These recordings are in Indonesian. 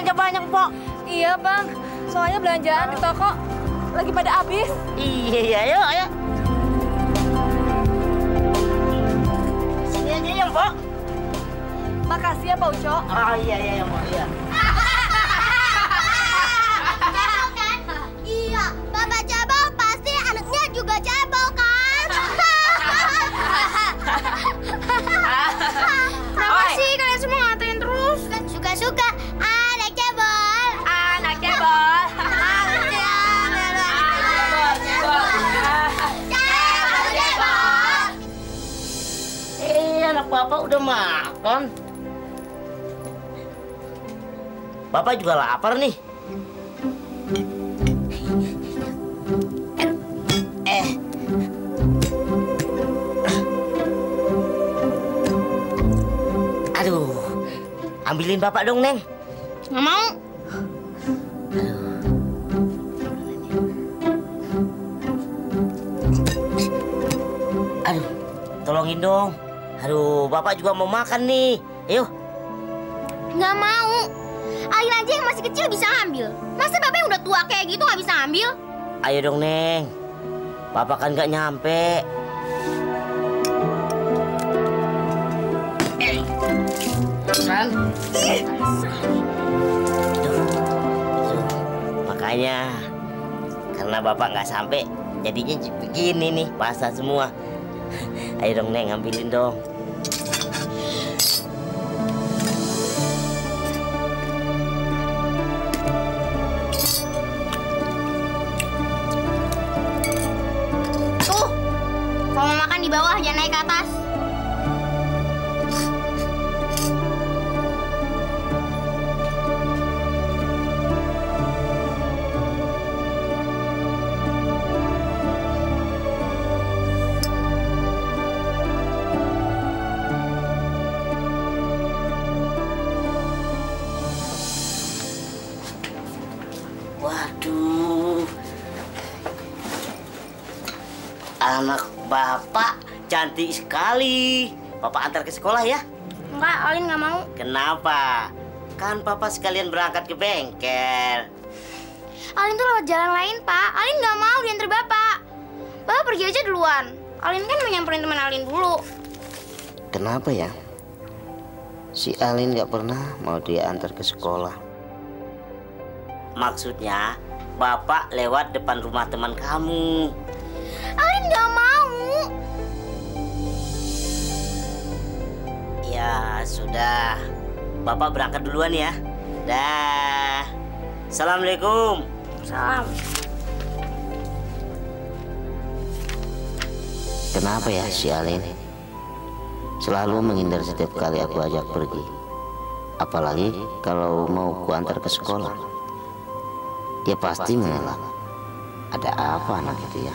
belanja banyak, Pok. Iya, Bang. Soalnya belanjaan di toko lagi pada habis. Iya, ayo, ayo. Sini aja ya, Pok. Makasih ya, Pak Uco. Oh, iya, Pok, iya. Cebol kan? Iya, Bapak cebol pasti anaknya juga cebol kan? Kenapa sih kalian semua ngatain terus? Suka-suka anak cebol. Anak cebol. Anak Bapak udah makan. Bapak juga lapar nih. Aduh, ambilin Bapak dong, Neng. Nggak mau. Aduh, tolongin dong. Aduh, Bapak juga mau makan nih. Ayo. Nggak mau. Alin aja yang masih kecil bisa ambil. Masa Bapak yang udah tua kayak gitu nggak bisa ambil? Ayo dong, Neng. Bapak kan nggak nyampe. Kan? Makanya, karena Bapak nggak sampai, jadinya begini nih, basah semua. Ayo dong, Neng, ambilin dong. Tuh, kalau mau makan di bawah jangan naik ke atas. Waduh, anak Bapak cantik sekali. Bapak antar ke sekolah ya? Enggak, Alin nggak mau. Kenapa? Kan Papa sekalian berangkat ke bengkel. Alin tuh lewat jalan lain, Pak. Alin nggak mau diantar Bapak. Bapak pergi aja duluan. Alin kan mau nyamperin teman Alin dulu. Kenapa ya? Si Alin nggak pernah mau dia antar ke sekolah. Maksudnya, Bapak lewat depan rumah teman kamu. Alin nggak mau. Ya, sudah. Bapak berangkat duluan ya. Dah. Assalamualaikum. Salam. Kenapa ya si Alin selalu menghindar setiap kali aku ajak pergi? Apalagi kalau mau ku antar ke sekolah. Dia pasti mengelak. Ada apa anak itu ya?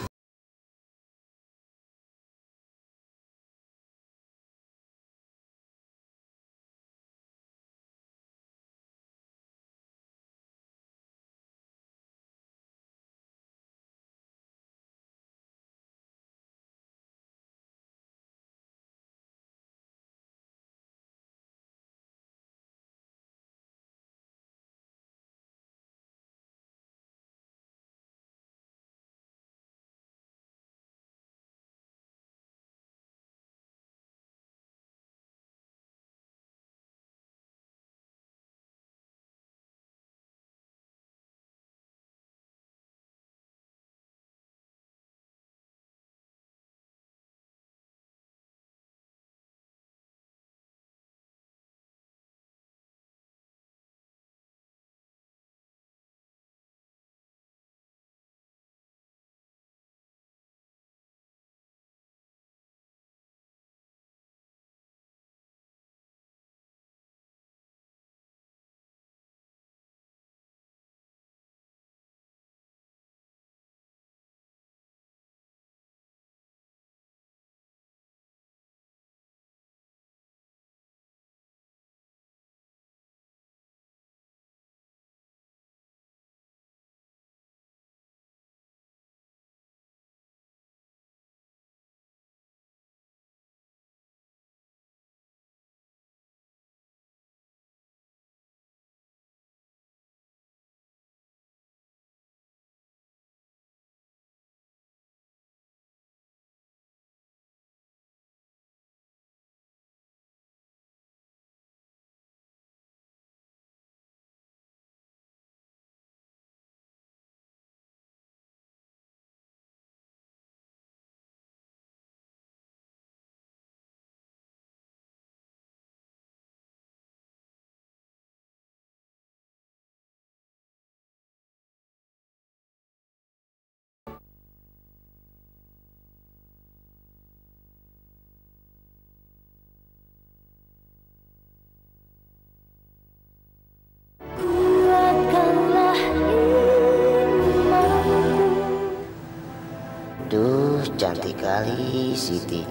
kali Siti.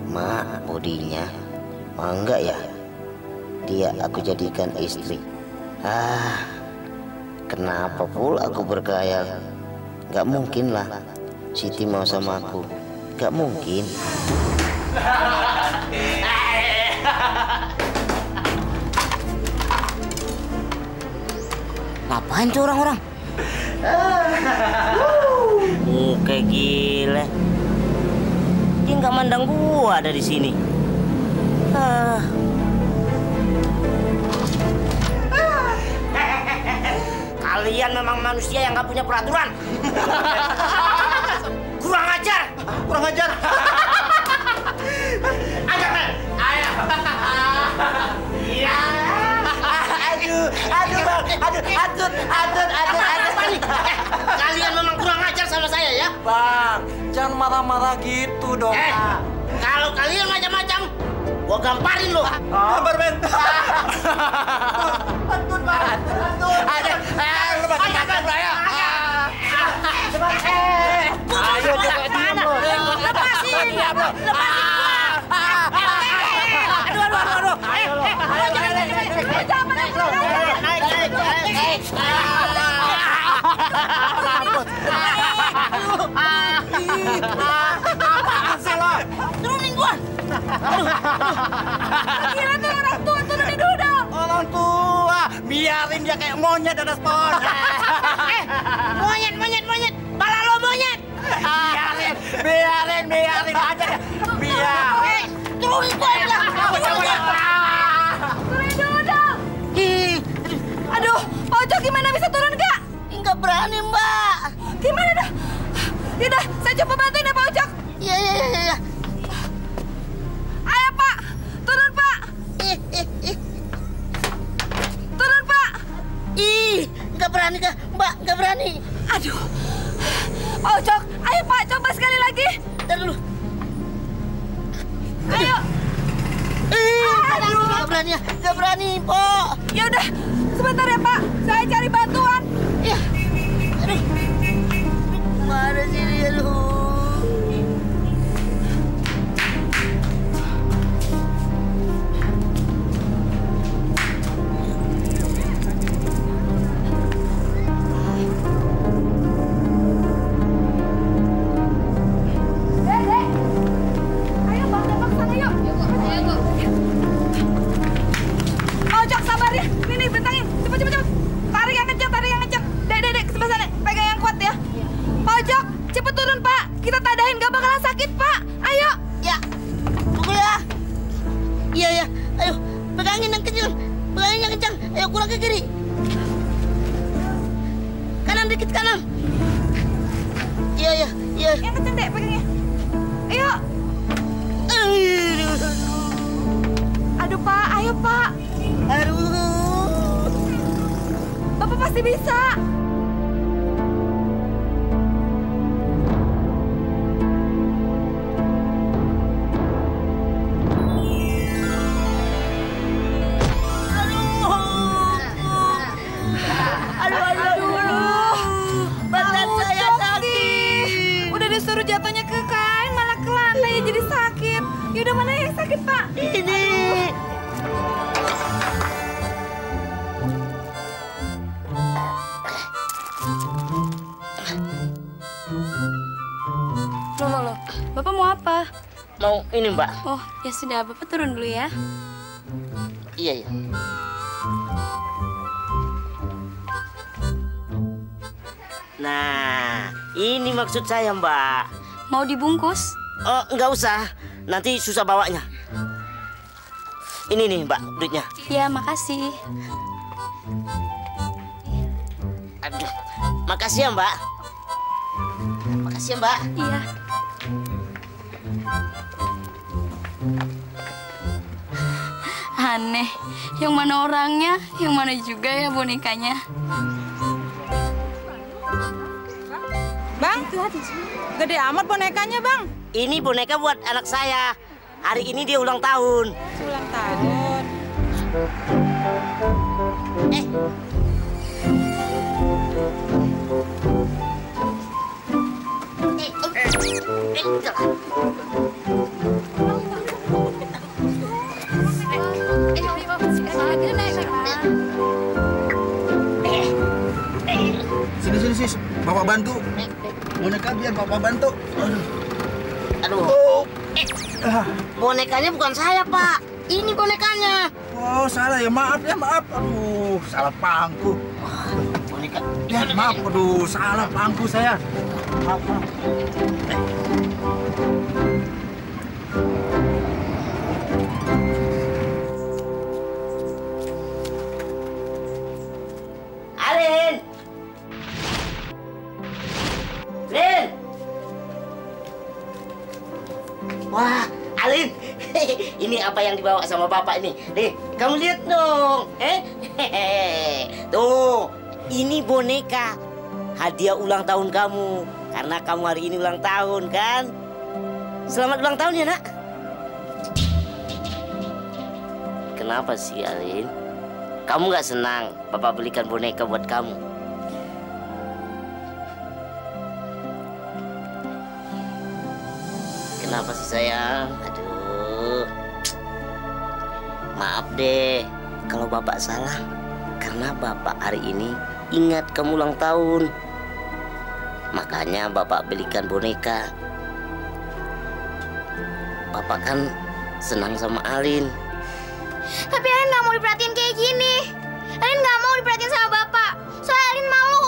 Mak bodinya. Mau enggak ya? Dia aku jadikan istri. Kenapa pula aku berkhayal? Gak mungkin lah Siti mau sama aku. Gak mungkin. Ngapain tuh orang-orang? Kayak gila. Dia nggak mandang gua ada di sini. Kalian memang manusia yang nggak punya peraturan. Kurang ajar. Kurang ajar. Ajar, men. Ayo. Iya. Aduh, Bang. Aduh. Kalian memang kurang ajar sama saya ya. Bang, jangan marah-marah gitu dong. Kalau kalian macam-macam, gua gamparin lo. Gambar, men. Antun, Bang. Antun. Ayo, coba diam lo. Lepasin. Lepasin gua. Aduh. Apaan sih lo? Turunin gua. Gila tuh orang tua, turunin dulu dong. Orang tua, biarin dia kayak monyet di atas pohon. Monyet. Pala lo monyet. Biarin aja deh. Biarin. Turunin gua bilang. Turunin dulu dong. Aduh, Pak Ojok gimana bisa turun Kak? Nggak berani, Mbak. Gimana dah? Yaudah, saya coba bantuin ya Pak Ojok. Iya. Ayo Pak, turun Pak. Turun Pak. Nggak berani, Mbak. Nggak berani. Aduh, Pak Ojok, ayo Pak, coba sekali lagi. Ntar dulu. Ayo. Nggak berani, Po. Ya udah, sebentar ya Pak, saya cari bantuan. Iya. Aduh. Mana sih dia, aduh. Dek. Ayo Bang, Bang, sana yuk. Pak Ojok, sabar ya. Nih, bentangin. Cepet. Tarik yang kencang. Dek, sebelah sana. Pegang yang kuat ya. Pak Ojok, cepet turun Pak. Kita tadahin gak bakalan sakit Pak. Ayo. Ya. Tunggu ya. Iya. Ayo, pegangin yang kecil. Pegangin yang kencang. Ayo, kurang ke kiri. Kanan dikit, kanan. Iya. Yang kencang dek, pegangnya. Ayo. Aduh Pak, ayo Pak. Aduh. Bapak pasti bisa. Aduh. Badan saya sakit. Udah disuruh jatuhnya ke kain, malah ke lantai jadi sakit. Yaudah, mana yang sakit Pak? Ini. Loh. Bapak mau apa? Mau ini, Mbak. Oh, ya sudah. Bapak turun dulu ya. Iya. Nah, ini maksud saya, Mbak. Mau dibungkus? Oh, nggak usah. Nanti susah bawanya. Ini nih, Mbak, duitnya. Ya, makasih. Aduh, makasih ya, Mbak. Makasih ya, Mbak. Iya. Aneh, yang mana orangnya, yang mana juga ya bonekanya. Bang, gede amat bonekanya Bang. Ini boneka buat anak saya. Hari ini dia ulang tahun. Ulang tahun. Sini sis, Bapak bantu. Boneka biar Bapak bantu. Aduh. Bonekanya bukan saya, Pak. Ini bonekanya. Oh, salah ya, maaf ya, maaf. Aduh, salah pangku. Boneka. Ya, maaf, aduh, salah pangku saya. Maaf, maaf. Alin. Lin. Wah, Alin. Ini apa yang dibawa sama Bapak ini? Nih, kamu lihat dong. Tuh, ini boneka. Hadiah ulang tahun kamu. Karena kamu hari ini ulang tahun, kan? Selamat ulang tahun ya, Nak. Kenapa sih, Alin? Kamu nggak senang Bapak belikan boneka buat kamu? Kenapa sih, sayang? Aduh. Maaf deh kalau Bapak salah. Karena Bapak hari ini ingat kamu ulang tahun. Makanya Bapak belikan boneka. Bapak kan senang sama Alin. Tapi Alin nggak mau diperhatiin kayak gini. Alin nggak mau diperhatiin sama Bapak. Soalnya Alin malu.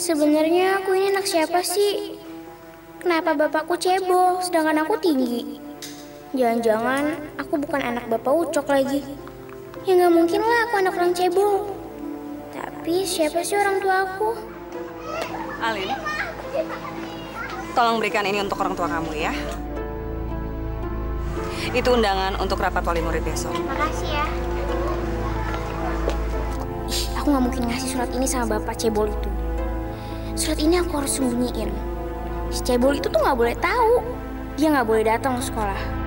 Sebenarnya aku ini anak siapa sih? Kenapa bapakku cebol, sedangkan aku tinggi? Jangan-jangan aku bukan anak Bapak Ucok lagi. Ya nggak mungkin lah aku anak orang cebol. Tapi siapa sih orang tua aku? Alin, tolong berikan ini untuk orang tua kamu ya. Itu undangan untuk rapat wali murid besok. Makasih ya. Ih, aku nggak mungkin ngasih surat ini sama Bapak cebol itu. Surat ini aku harus sembunyiin. Si cebol itu tuh nggak boleh tahu. Dia nggak boleh datang ke sekolah.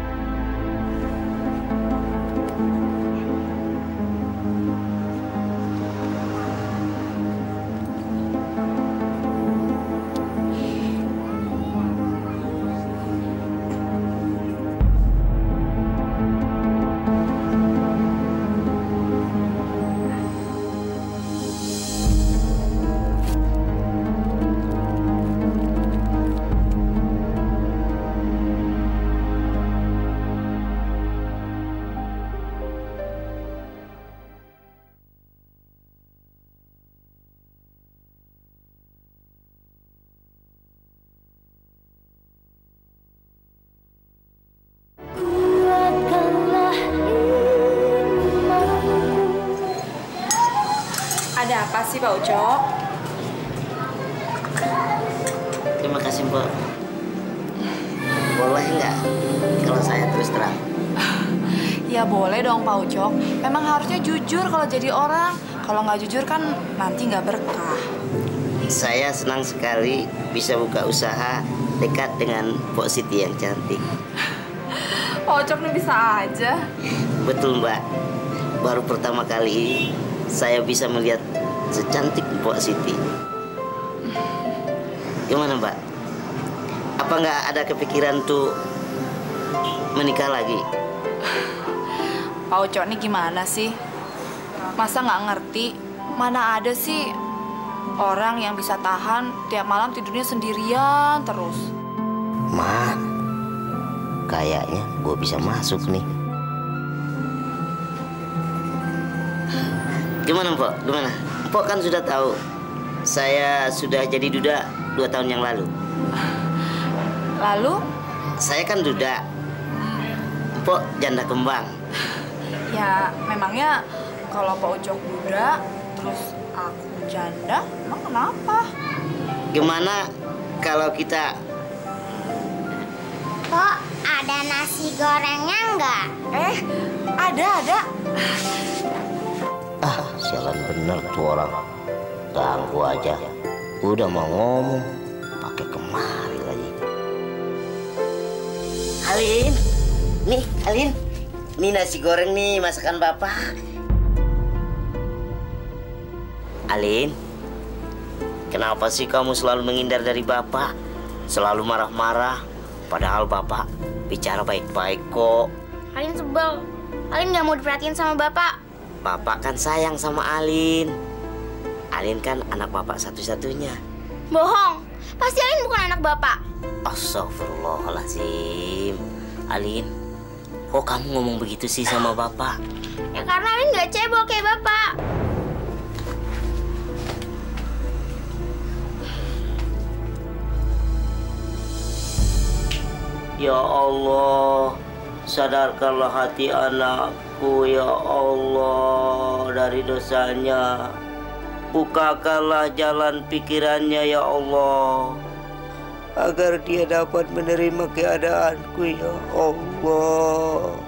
Ada apa sih, Pak Ucok? Terima kasih, Mbak. Boleh nggak kalau saya terus terang? Ya boleh dong, Pak Ucok. Memang harusnya jujur kalau jadi orang. Kalau nggak jujur kan nanti nggak berkah. Saya senang sekali bisa buka usaha dekat dengan Pok Siti yang cantik. Pak Ucok nih bisa aja. Betul, Mbak. Baru pertama kali saya bisa melihat secantik Pok Siti. Gimana, Mbak? Apa nggak ada kepikiran tuh menikah lagi? Pak Ucok nih gimana sih? Masa nggak ngerti? Mana ada sih orang yang bisa tahan tiap malam tidurnya sendirian terus? Ma, kayaknya gue bisa masuk nih. Gimana, Mpok? Gimana? Mpok kan sudah tahu saya sudah jadi duda 2 tahun yang lalu. Lalu? Saya kan duda. Mpok janda kembang. Ya memangnya kalau Pak Ucok duda terus aku janda, emang kenapa? Gimana kalau kita... Kok ada nasi gorengnya nggak? Ada. Ah, sialan bener tuh orang. Ganggu aja. Udah mau ngomong, pakai kemari lagi. Alin, Nih, Alin. Ini nasi goreng nih, masakan Bapak. Alin, kenapa sih kamu selalu menghindar dari Bapak? Selalu marah-marah, padahal Bapak bicara baik-baik kok. Alin sebel. Alin nggak mau diperhatiin sama Bapak. Bapak kan sayang sama Alin. Alin kan anak Bapak satu-satunya. Bohong. Pasti Alin bukan anak Bapak. Astagfirullahaladzim. Alin, kok kamu ngomong begitu sih sama Bapak? Ya karena Alin nggak cebol kayak Bapak. Ya Allah, sadarkanlah hati anakku ya Allah dari dosanya. Bukakanlah jalan pikirannya ya Allah, agar dia dapat menerima keadaanku ya Allah.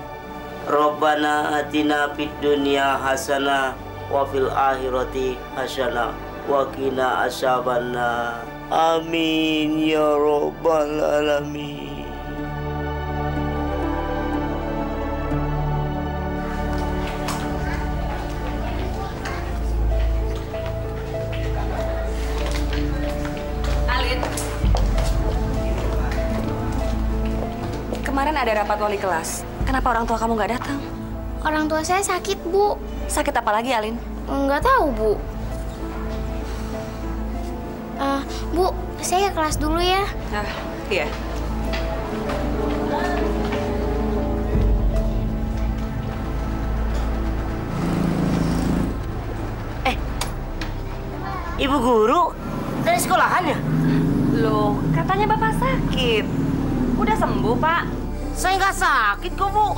Rabbana atina fid dunya hasanah wa fil akhirati hasanah wa qina adzabannar. Amin ya rabbal alamin. Kemarin ada rapat wali kelas. Kenapa orang tua kamu nggak datang? Orang tua saya sakit, Bu. Sakit apa lagi, Alin? Nggak tahu, Bu. Bu, saya ke kelas dulu ya. Iya. Ibu guru dari sekolahan ya? Loh, katanya Bapak sakit. Udah sembuh, Pak? Saya nggak sakit kok, Bu.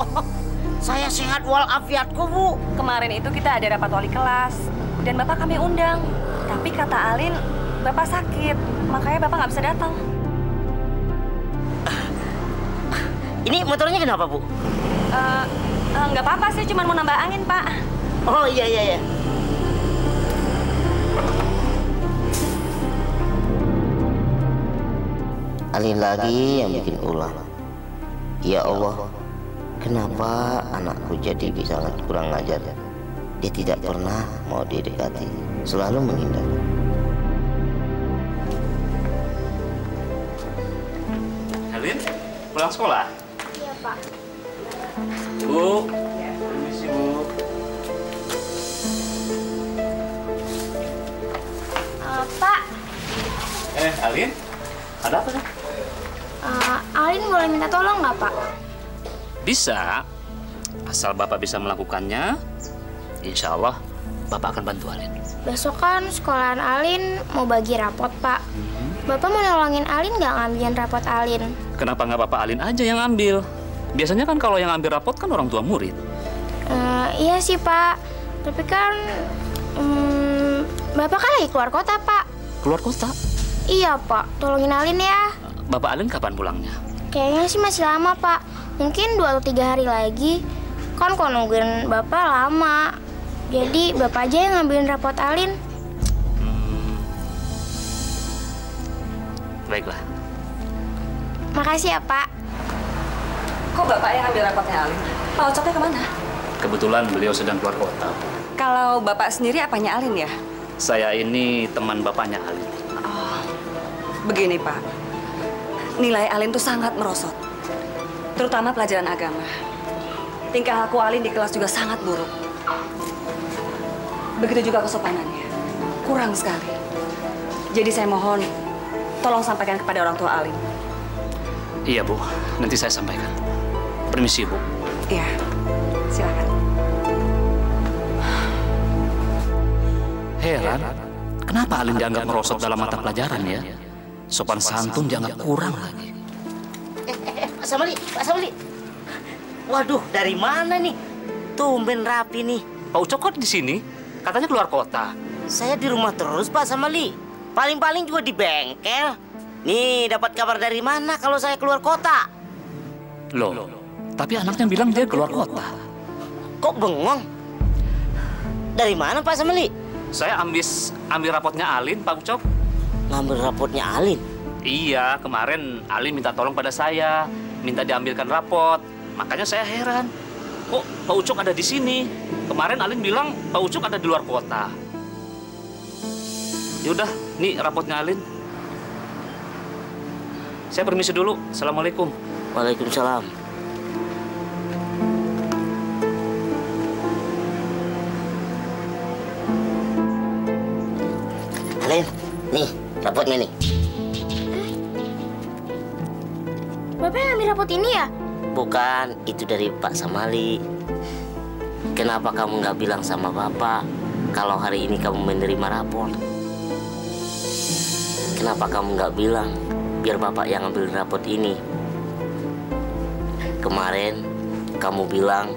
Saya sehat walafiat kok, Bu. Kemarin itu kita ada rapat wali kelas. Dan Bapak kami undang. Tapi kata Alin, Bapak sakit. Makanya Bapak nggak bisa datang. Ini motornya kenapa, Bu? Nggak apa-apa sih, cuma mau nambah angin, Pak. Oh, iya. Alin lagi yang bikin ulah. Ya Allah, kenapa anakku jadi bisa kurang ajar? Dia tidak pernah mau didekati, selalu menghindar. Alin, pulang sekolah? Iya, Pak. Bu, permisi, Bu. Pak, Alin, ada apa nih? Alin boleh minta tolong nggak, Pak? Bisa, asal Bapak bisa melakukannya, insya Allah Bapak akan bantu Alin. Besok kan sekolahan Alin mau bagi rapot, Pak. Bapak mau nolongin Alin nggak ngambilin rapot Alin? Kenapa nggak Bapak Alin aja yang ambil? Biasanya kan kalau yang ambil rapot kan orang tua murid. Iya sih, Pak. Tapi kan Bapak kan lagi keluar kota, Pak. Keluar kota? Iya, Pak. Tolongin Alin ya. Bapak Alin kapan pulangnya? Kayaknya sih masih lama, Pak. Mungkin 2 atau 3 hari lagi. Kan kalau nungguin Bapak lama. Jadi Bapak aja yang ngambilin rapot Alin. Baiklah. Makasih ya, Pak. Kok Bapak yang ambil rapotnya Alin? Pak Ocoknya kemana? Kebetulan beliau sedang keluar kota. Kalau Bapak sendiri apanya Alin ya? Saya ini teman bapaknya Alin. Begini, Pak. Nilai Alin tuh sangat merosot. Terutama pelajaran agama. Tingkah laku Alin di kelas juga sangat buruk. Begitu juga kesopanannya. Kurang sekali. Jadi saya mohon, tolong sampaikan kepada orang tua Alin. Iya, Bu. Nanti saya sampaikan. Permisi, Bu. Iya, silakan. Heran, kenapa Alin dianggap merosot dalam mata pelajaran ya? Sopan santun dianggap kurang lagi. Pak Samali. Waduh, dari mana nih? Tumben rapi nih. Pak Ucok kok di sini? Katanya keluar kota. Saya di rumah terus, Pak Samali. Paling-paling juga di bengkel. Nih, dapat kabar dari mana kalau saya keluar kota? Loh, tapi anaknya bilang dia keluar kota. Kok bengong? Dari mana, Pak Samali? Saya ambil rapotnya Alin, Pak Ucok. Ngambil rapotnya Alin? Iya, kemarin Alin minta tolong pada saya. Minta diambilkan rapot. Makanya saya heran. Kok Pak Ucok ada di sini? Kemarin Alin bilang Pak Ucok ada di luar kota. Yaudah, nih rapotnya Alin. Saya permisi dulu. Assalamualaikum. Waalaikumsalam. Alin, nih rapotnya nih. Bapak yang ambil rapot ini ya? Bukan, itu dari Pak Samali. Kenapa kamu nggak bilang sama Bapak kalau hari ini kamu menerima rapor? Kenapa kamu nggak bilang biar Bapak yang ambil rapot ini? Kemarin kamu bilang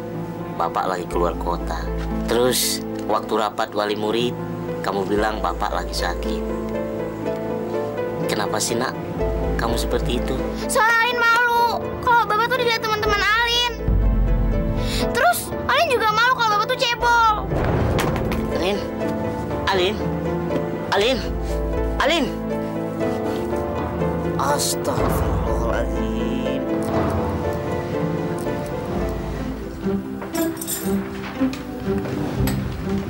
Bapak lagi keluar kota. Terus waktu rapat wali murid, kamu bilang Bapak lagi sakit. Kenapa sih, Nak? Kamu seperti itu? Soalnya Alin malu kalau Bapak tuh dilihat teman-teman Alin. Terus Alin juga malu kalau Bapak tuh cebol. Alin, Alin, Alin, Alin. Astagfirullahaladzim.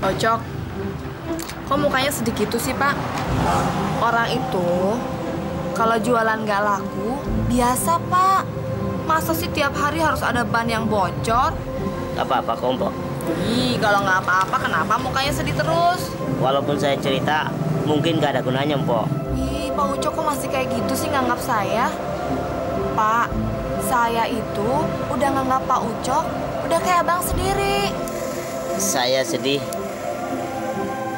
Ocok, kok mukanya sedih gitu sih, Pak? Orang itu kalau jualan nggak laku, biasa, Pak. Masa sih tiap hari harus ada ban yang bocor? Apa-apa, Kompok. Ih, kalau nggak apa-apa, kenapa mukanya sedih terus? Walaupun saya cerita, mungkin gak ada gunanya, Mpok. Ih, Pak Ucok kok masih kayak gitu sih nganggap saya? Pak, saya itu udah nganggap Pak Ucok udah kayak abang sendiri. Saya sedih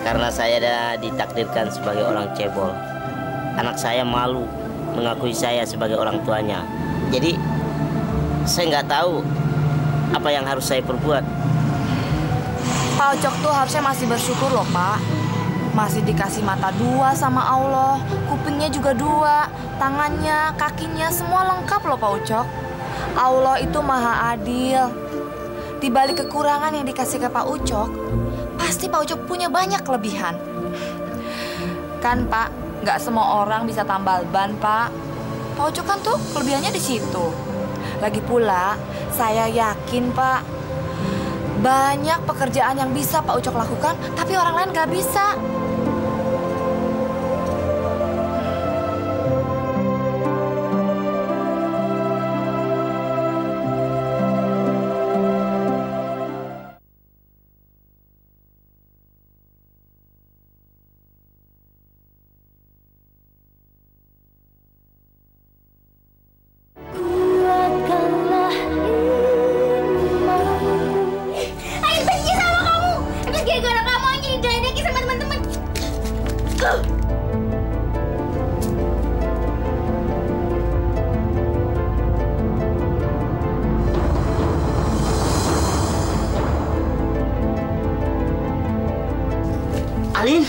karena saya ditakdirkan sebagai orang cebol. Anak saya malu mengakui saya sebagai orang tuanya. Jadi saya nggak tahu apa yang harus saya perbuat. Pak Ucok tuh harusnya masih bersyukur loh, Pak. Masih dikasih mata dua sama Allah, kupingnya juga dua, tangannya, kakinya, semua lengkap loh Pak Ucok. Allah itu maha adil. Di balik kekurangan yang dikasih ke Pak Ucok, pasti Pak Ucok punya banyak kelebihan. Kan Pak, nggak semua orang bisa tambal ban, Pak. Pak Ucok kan tuh kelebihannya di situ. Lagi pula, saya yakin Pak, banyak pekerjaan yang bisa Pak Ucok lakukan, tapi orang lain nggak bisa. Alin.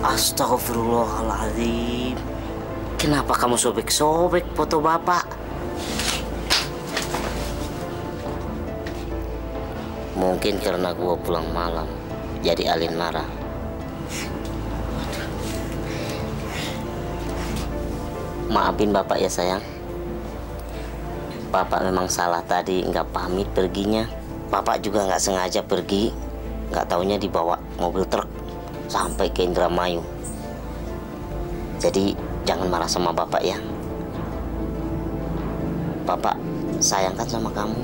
Astagfirullahaladzim. Kenapa kamu sobek-sobek foto Bapak? Mungkin karena gua pulang malam, jadi Alin marah. Maafin Bapak ya sayang. Bapak memang salah tadi nggak pamit perginya. Bapak juga nggak sengaja pergi, nggak taunya dibawa mobil truk sampai ke Indramayu. Jadi jangan marah sama Bapak ya. Bapak sayang kan sama kamu.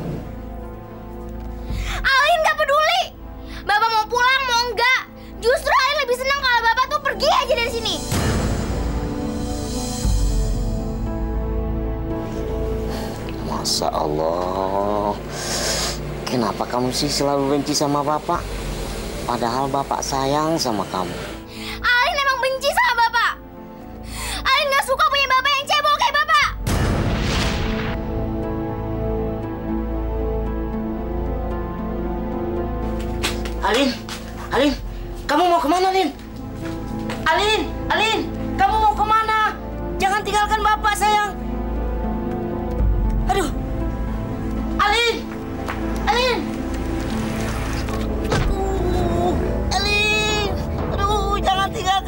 Alin nggak peduli. Bapak mau pulang mau enggak. Justru Alin lebih senang kalau Bapak tuh pergi aja dari sini. Masya Allah, kenapa kamu sih selalu benci sama Bapak? Padahal Bapak sayang sama kamu. Alin emang benci sama Bapak. Alin gak suka punya Bapak yang cebol kayak Bapak. Alin, Alin, kamu mau kemana, Alin? Alin, Alin, kamu mau kemana? Jangan tinggalkan Bapak, sayang. Aduh, Alin, Alin, aduh, Alin, aduh, jangan tinggalkan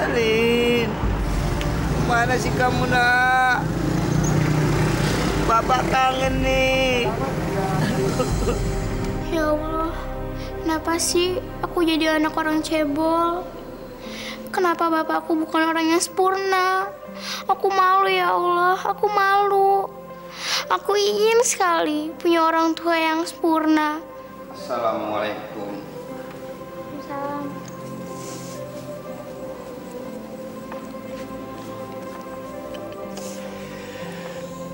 Arin, mana sih kamu, nak? Bapak kangen nih. Ya Allah, kenapa sih aku jadi anak orang cebol? Kenapa bapakku bukan orang yang sempurna? Aku malu ya Allah, aku malu. Aku ingin sekali punya orang tua yang sempurna. Assalamualaikum. Salam.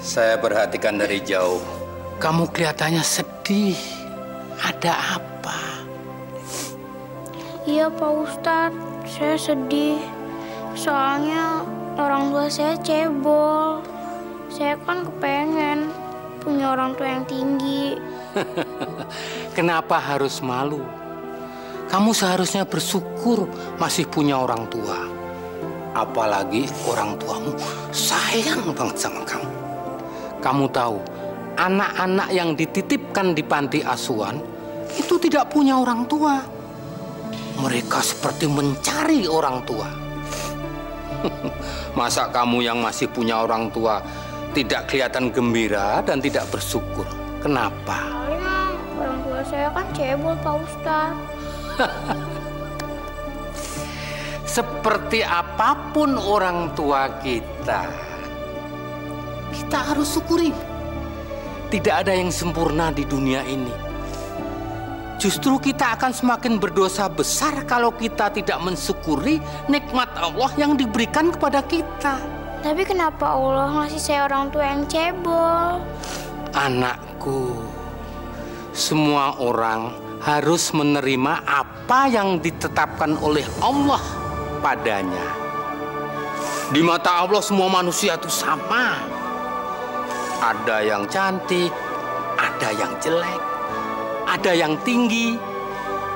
Saya perhatikan dari jauh. Kamu kelihatannya sedih. Ada apa? Iya Pak Ustadz, saya sedih. Soalnya orang tua saya cebol. Saya kan kepengen punya orang tua yang tinggi. Kenapa harus malu? Kamu seharusnya bersyukur masih punya orang tua. Apalagi orang tuamu sayang banget sama kamu. Kamu tahu, anak-anak yang dititipkan di panti asuhan itu tidak punya orang tua. Mereka seperti mencari orang tua. Masa kamu yang masih punya orang tua tidak kelihatan gembira dan tidak bersyukur? Kenapa? Soalnya orang tua saya kan cebol Pak Ustadz. Seperti apapun orang tua kita harus syukuri. Tidak ada yang sempurna di dunia ini. Justru kita akan semakin berdosa besar kalau kita tidak mensyukuri nikmat Allah yang diberikan kepada kita. Tapi kenapa Allah ngasih saya orang tua yang cebol? Anakku, semua orang harus menerima apa yang ditetapkan oleh Allah padanya. Di mata Allah semua manusia itu sama. Ada yang cantik, ada yang jelek, ada yang tinggi,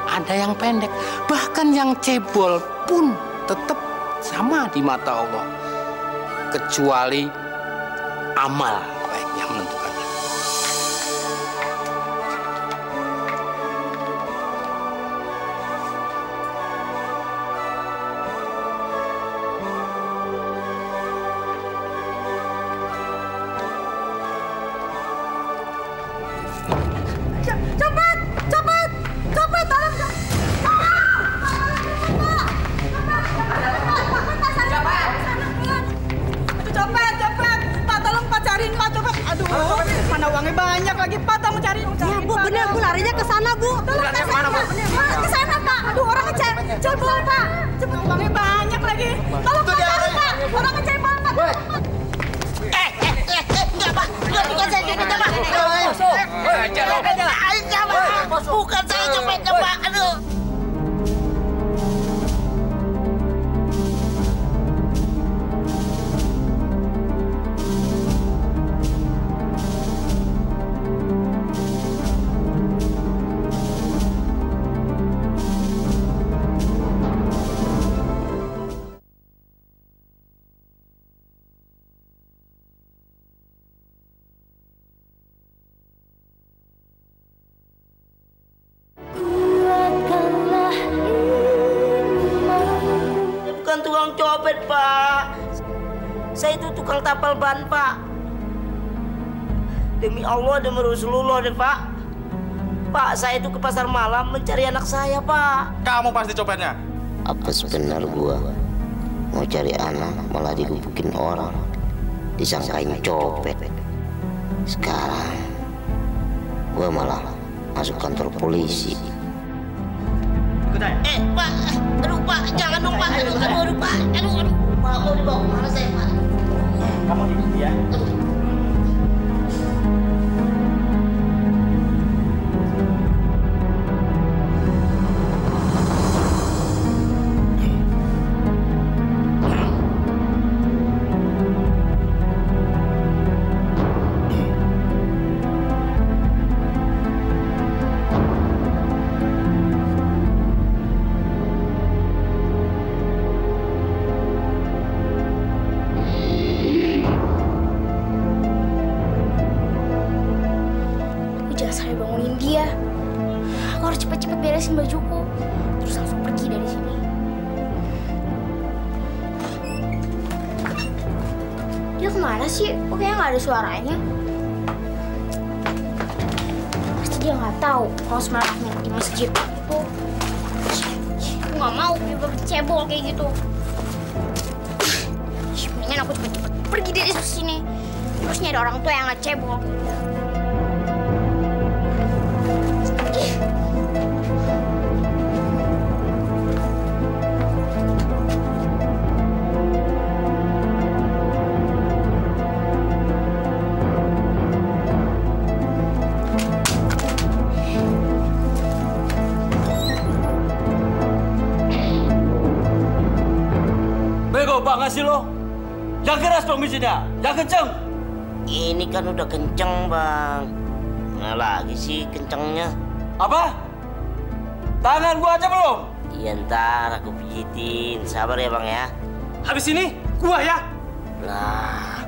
ada yang pendek. Bahkan yang cebol pun tetap sama di mata Allah. Kecuali amal baik yang menentukannya. Bukan saya copetnya, Pak. Aduh. Copet, Pak. Saya itu tukang tapal ban, Pak. Demi Allah, demi Rasulullah deh, Pak. Pak, saya itu ke pasar malam mencari anak saya, Pak. Kamu pasti copetnya. Apa sebenar gua mau cari anak malah digebukin orang, disangkain copet. Sekarang gua malah masuk kantor polisi. Pak, aduh Pak, jangan dong Pak, aduh Pak, aduh, Pak, mau dibawa kemana saya Pak? Kamu di sini ya. Aku harus cepet-cepet beresin bajuku, terus langsung pergi dari sini. dia kemana sih? Kok kayaknya nggak ada suaranya? Pasti dia nggak tahu kalau semalam aku di masjid itu. Aku nggak mau dia cebol kayak gitu. Mendingan aku cepet-cepet pergi dari sini. Terus nyari orang tua yang nggak cebol. Bego banget sih lo. Yang keras dong mesinnya, yang kenceng. Ini kan udah kenceng, Bang. Mana lagi sih kencengnya? Apa? Tangan gua aja belum? Iya, ntar aku pijitin. Sabar ya, Bang ya. Habis ini gua ya. Lah,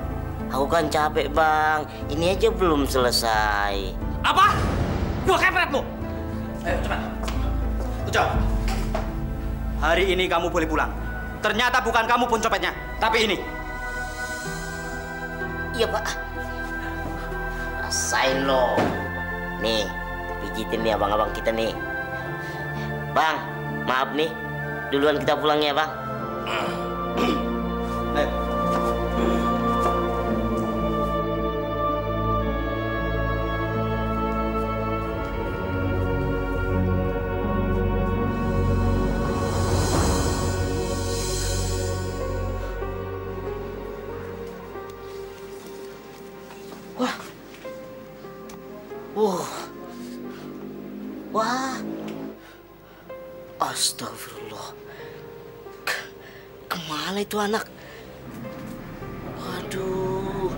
aku kan capek, Bang. Ini aja belum selesai. Apa? Gua kepret lo. Ayo cepat. Ucap. Hari ini kamu boleh pulang. Ternyata bukan kamu pencopetnya, tapi ini. Iya, Pak. Rasain lo. Nih, pijitin nih abang-abang kita nih. Bang, maaf nih. Duluan kita pulang ya, Bang. Ayo. Wah. Astagfirullah. Kemana itu anak? Waduh.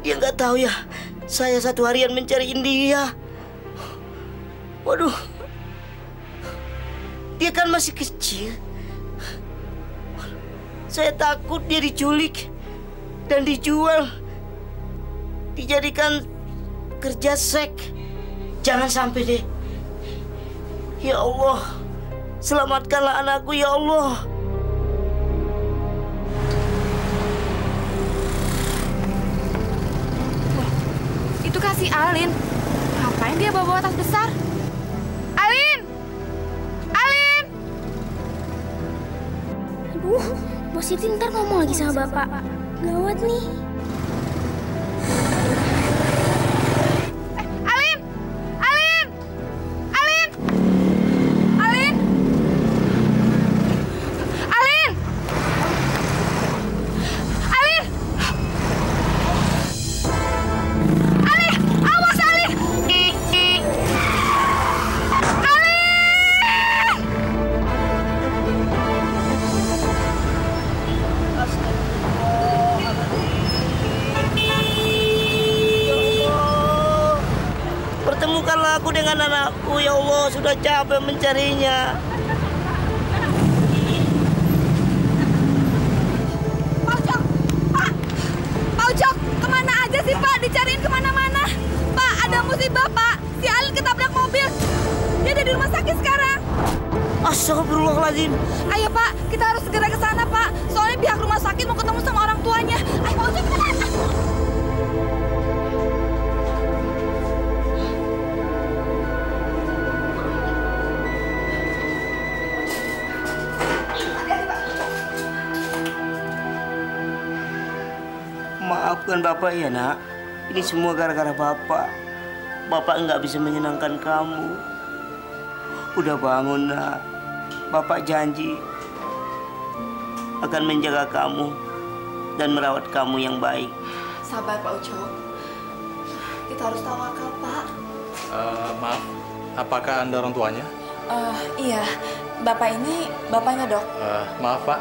Dia nggak tahu ya. Saya satu harian mencariin dia. Waduh. Dia kan masih kecil. Saya takut dia diculik dan dijual. Dijadikan kerja seks. Jangan sampai deh. Ya Allah, selamatkanlah anakku ya Allah. Wah, itu kan si Alin. Ngapain dia bawa tas besar? Alin! Alin! Aduh, Bos Siti ntar ngomong lagi sama Bapak. Gawat nih. Pertemukanlah aku dengan anakku, ya Allah. Sudah capek mencarinya. Pak Ucok! Pak! Pak Ucok! Kemana aja sih, Pak? Dicariin kemana-mana. Pak, ada musibah, Pak. Si Alin ketabrak mobil. Dia ada di rumah sakit sekarang. Astagfirullahaladzim. Ayo, Pak. Kita harus segera ke sana, Pak. Soalnya pihak rumah sakit mau ketemu sama orang tuanya. Ayo, Pak Ucok, cepetan. Maafkan Bapak ya, Nak. Ini semua gara-gara Bapak. Bapak nggak bisa menyenangkan kamu. Udah bangun, Nak. Bapak janji akan menjaga kamu dan merawat kamu yang baik. Sabar, Pak Ucok. Kita harus tawakal, Pak. Maaf, apakah Anda orang tuanya? Iya. Bapak ini bapaknya, Dok. Maaf, Pak.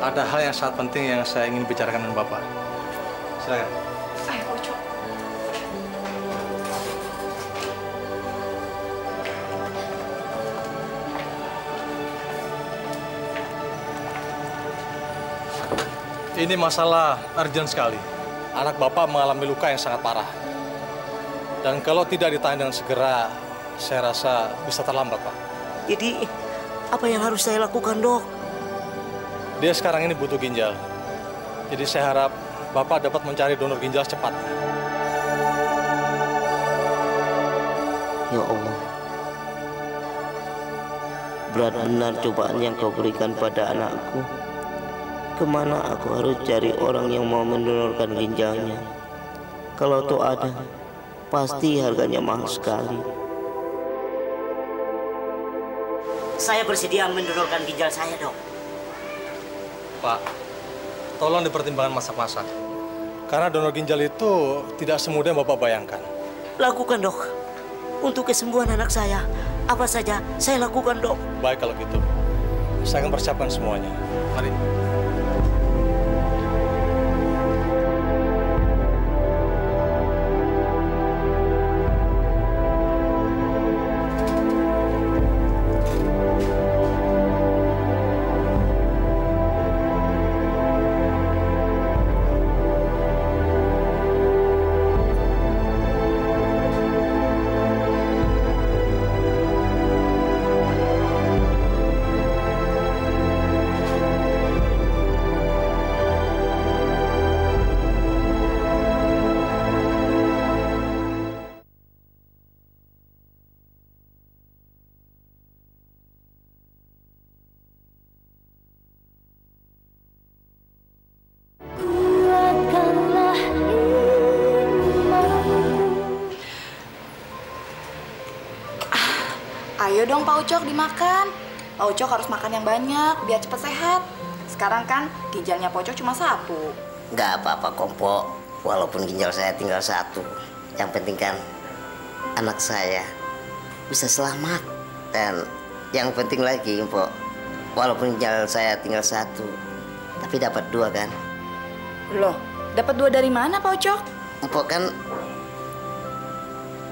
Ada hal yang sangat penting yang saya ingin bicarakan dengan Bapak. Silakan. Ayo, Pak Ucok. Ini masalah urgent sekali. Anak Bapak mengalami luka yang sangat parah. Dan kalau tidak ditangani dengan segera, saya rasa bisa terlambat, Pak. Jadi, apa yang harus saya lakukan, Dok? Dia sekarang ini butuh ginjal. Jadi saya harap Bapak dapat mencari donor ginjal secepatnya. Ya Allah, berat benar cobaan yang kau berikan pada anakku. Kemana aku harus cari orang yang mau mendonorkan ginjalnya? Kalau tuh ada, pasti harganya mahal sekali. Saya bersedia mendonorkan ginjal saya, Dok. Pak, tolong dipertimbangkan masak-masak. Karena donor ginjal itu tidak semudah yang Bapak bayangkan. Lakukan, Dok. Untuk kesembuhan anak saya, apa saja saya lakukan, Dok. Baik kalau gitu. Saya akan persiapkan semuanya. Mari. Ayo dong Pak Ucok dimakan. Pak Ucok harus makan yang banyak biar cepat sehat. Sekarang kan ginjalnya Pak Ucok cuma 1. Nggak apa-apa Kompo, walaupun ginjal saya tinggal 1. Yang penting kan anak saya bisa selamat. Dan yang penting lagi Kompo, walaupun ginjal saya tinggal 1, tapi dapat 2 kan? Loh, dapat 2 dari mana Pak Ucok? Kompo kan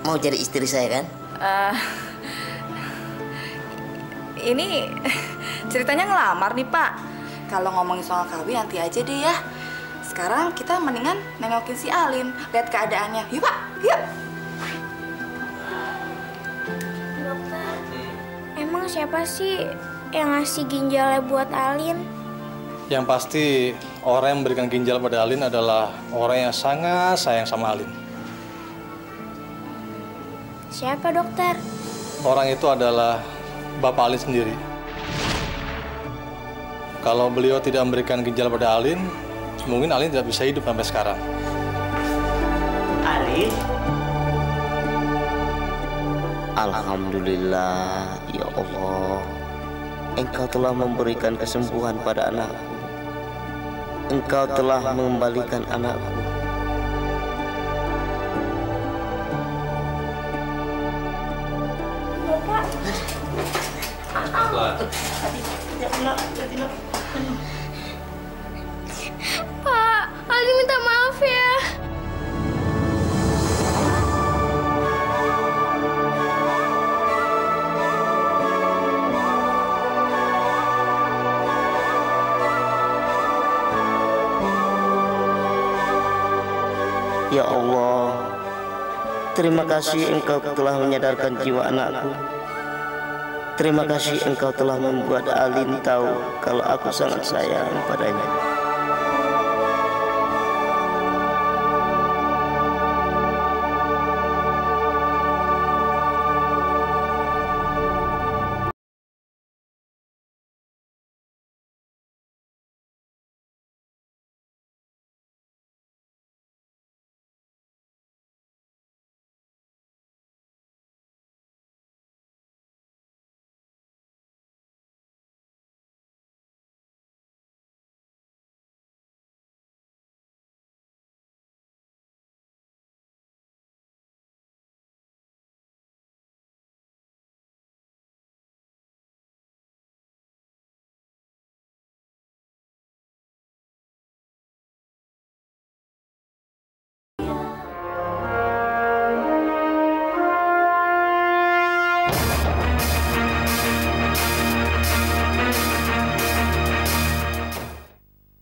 mau jadi istri saya kan? Ini ceritanya ngelamar nih Pak. Kalau ngomongin soal kawin nanti aja deh ya. Sekarang kita mendingan nengokin si Alin, lihat keadaannya. Yuk Pak, yuk. Dokter, emang siapa sih yang ngasih ginjalnya buat Alin? Yang pasti orang yang memberikan ginjal pada Alin adalah orang yang sangat sayang sama Alin. Siapa dokter? Orang itu adalah Bapak Alin sendiri. Kalau beliau tidak memberikan ginjal pada Alin, mungkin Alin tidak bisa hidup sampai sekarang. Alin? Alhamdulillah, ya Allah. Engkau telah memberikan kesembuhan pada anakku. Engkau telah mengembalikan anakku. Pak, Alin minta maaf ya. Ya Allah, terima kasih Engkau telah menyadarkan jiwa anakku. Terima kasih Engkau telah membuat Alin tahu kalau aku sangat sayang padanya.